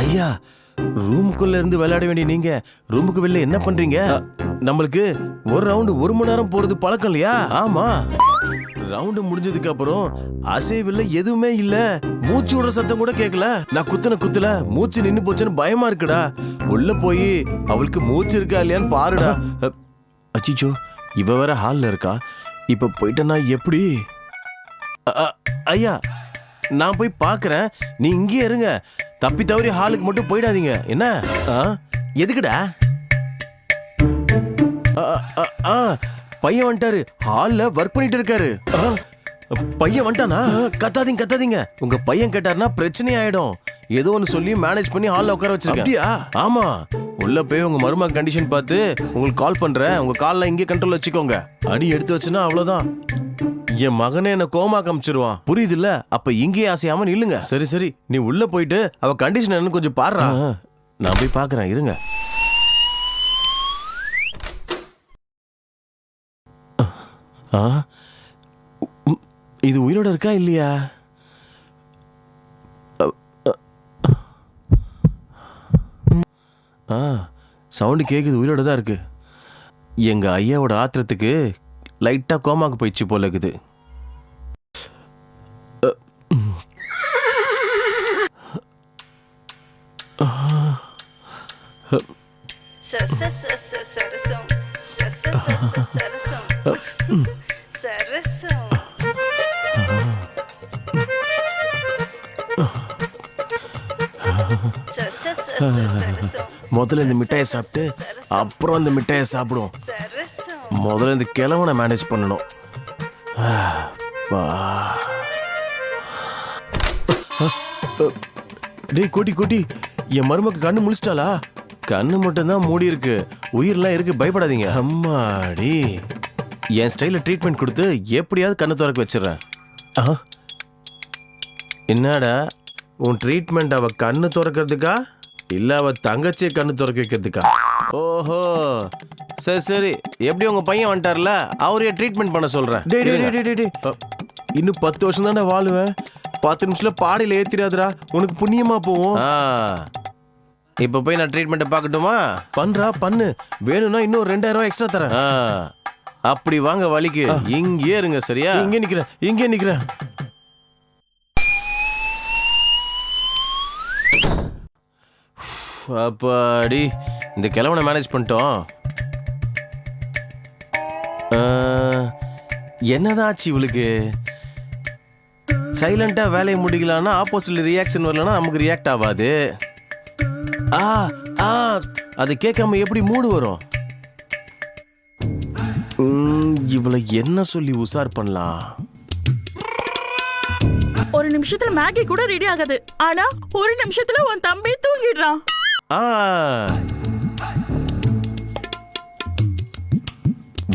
ஐயா, ரூமுக்குள்ள இருந்து விளையாட வேண்டிய நீங்க ரூமுக்கு வெளில என்ன பண்றீங்க? நம்மளுக்கு ஒரு ரவுண்டு 1 மணி நேரம் போறது பழக்கம் இல்லையா? ஆமா. ரவுண்டு முடிஞ்சதுக்கு அப்புறம் அசைவில்ல எதுவுமே இல்ல. மூச்சு விடுற சத்தம் கூட கேட்கல. நான் குத்துல மூச்சு நின்னு போச்சுன்னு பயமா இருக்குடா. உள்ள போய் அவளுக்கு மூச்சு இருக்கா இல்லையான்னு பாருடா. அச்சிச்சோ, இவ வேற ஹால்ல இருக்கா. இப்ப போயிட்டனா எப்படி? ஐயா, நான் போய் பாக்குறேன், நீ இங்கேயே இருங்க. தப்பி தவறி ஹாலுக்கு மட்டும் போயிடாதீங்க. என்ன? எதுக்குடா? பையன் வந்துட்டாரு. ஹால்ல ஒர்க் பண்ணிட்டு இருக்காரு. பையன் வந்துட்டானா? கத்தாதீங்க. உங்க பையன் கேட்டாருன்னா பிரச்சனை ஆயிடும். ஏதோ ஒன்னு சொல்லி மேனேஜ் பண்ணி ஹால்ல உட்கார வச்சிருக்கேன். ஆமா, உள்ள போய் உங்க மருமக கண்டிஷன் பார்த்து உங்களுக்கு கால் பண்றேன். உங்க கால்ல இங்கே கண்ட்ரோல் வச்சுக்கோங்க. அடி எடுத்து வச்சுன்னா அவ்வளவுதான். என் மகனே என்ன கோமா காமிச்சிருவான். புரியுது இல்ல? அப்ப இங்கேயே அசையாம நில்லுங்க. சரி, நீ உள்ள போயிட்டு அவ கண்டிஷன் என்னன்னு கொஞ்சம் பாருடா. நான் போய் பாக்குறேன், இருங்க. இது உயிரோட இருக்கா இல்லையா? சவுண்டு கேக்குது, உயிரோட தான் இருக்கு. எங்க ஐயாவோட ஆத்திரத்துக்கு லைட்டா கோமாக்கு போயிடுச்சு போல இருக்குது. முதல்ல இந்த மிட்டாயை சாப்பிட்டு அப்புறம் இந்த மிட்டாயை சாப்பிடுவோம். முதல்ல இந்த கிழவனை மேனேஜ் பண்ணணும். டேய் கோட்டி, என் மருமக்கு கண்ணு முழிச்சிட்டாளா? கண்ணு மட்டும்தான் மூடி இருக்கு, உயிரெல்லாம் இருக்கு, பயப்படாதீங்க. அம்மாடி, என் ஸ்டைல ட்ரீட்மெண்ட் கொடுத்து எப்படியாவது கண்ணு திறக்க வச்சிடறேன். என்னடா உன் ட்ரீட்மெண்ட் அவ கண்ணு திறக்கிறதுக்கா இல்ல அவ தங்கச்சியை கண்ணு திறக்க வைக்கிறதுக்கா? ஓஹோ, சரி, எப்படி உங்க பையன் வந்துட்டார்ல, அவரையே ட்ரீட்மெண்ட் பண்ண சொல்றேன். இன்னும் 10 வருஷம் தானே வாழுவேன். 10 நிமிஷத்துல பாடையில ஏத்திராதுரா, உனக்கு புண்ணியமா போவோம். இப்ப போய் நான் ட்ரீட்மெண்ட் பார்க்கட்டுமா? பண்ணு. வேணும்னா இன்னும் 2000 ரூபாய் எக்ஸ்ட்ரா தரேன். அப்படி வாங்க வலிக்கு. இங்கே இருங்க. சரியா? இங்கே நிக்கிறேன். அப்பாடி, இந்த கிழவனை மேனேஜ் பண்ணிட்டோம். என்னதான் ஆச்சு இவளுக்கு? சைலண்டா வேலையை முடிக்கலான்னா ஆப்போசிட்ல ரியாக்ஷன் வரலன்னா நமக்கு ரியாக்ட் ஆகாது. அதை கேட்காம எப்படி மூடு வரும்? இவளை என்ன சொல்லி உசார் பண்ணலாம்? ஒரு நிமிஷத்துல மேகி கூட ரெடி ஆகாது, ஆனா ஒரு நிமிஷத்துல உன் தம்பி தூங்கிடுறான்.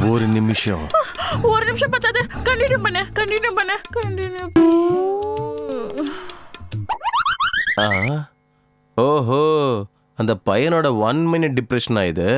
ஒரு நிமிஷம் பத்தாது. கண்டினியூ பண்ணு. ஓஹோ, அந்த பையனோட 1 மினிட் டிப்ரெஷனா இது?